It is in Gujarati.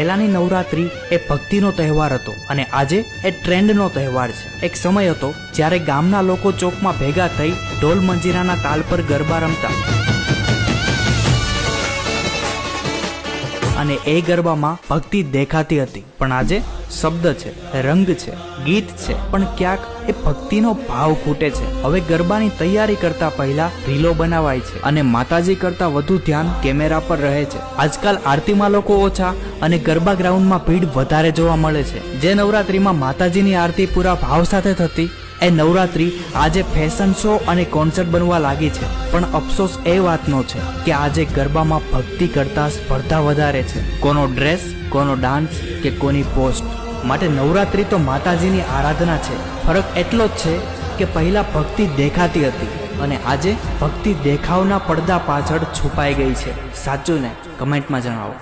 પહેલાની નવરાત્રી એ ભક્તિનો તહેવાર હતો અને આજે એ ટ્રેન્ડનો તહેવાર છે। એક સમય હતો જ્યારે ગામના લોકો ચોકમાં ભેગા થઈ ઢોલ મંજીરાના તાલ પર ગરબા રમતા અને એ ગરબામાં ભક્તિ દેખાતી હતી। પણ આજે શબ્દ છે, રંગ છે, ગીત છે, પણ ક્યાંક એ ભક્તિનો ભાવ ખૂટે છે। હવે ગરબાની તૈયારી કરતા પહેલા રીલો બનાવાય છે અને માતાજી કરતા વધુ ધ્યાન કેમેરા પર રહે છે। આજકાલ આરતીમાં લોકો ઓછા અને ગરબા ગ્રાઉન્ડમાં ભીડ વધારે જોવા મળે છે। જે નવરાત્રીમાં માતાજીની આરતી પૂરા ભાવ સાથે થતી એ નવરાત્રી આજે ફેશન શો અને કોન્સર્ટ બનવા લાગી છે। પણ અફસોસ એ વાતનો છે કે આજે ગરબામાં ભક્તિ કરતા સ્પર્ધા વધારે છે, કોનો ડ્રેસ, કોનો ડાન્સ કે કોની પોસ્ટ। માટે નવરાત્રી તો માતાજીની આરાધના છે। ફરક એટલો જ છે કે પહેલા ભક્તિ દેખાતી હતી અને આજે ભક્તિ દેખાવના પડદા પાછળ છુપાઈ ગઈ છે। સાચું ને? કમેન્ટમાં જણાવો।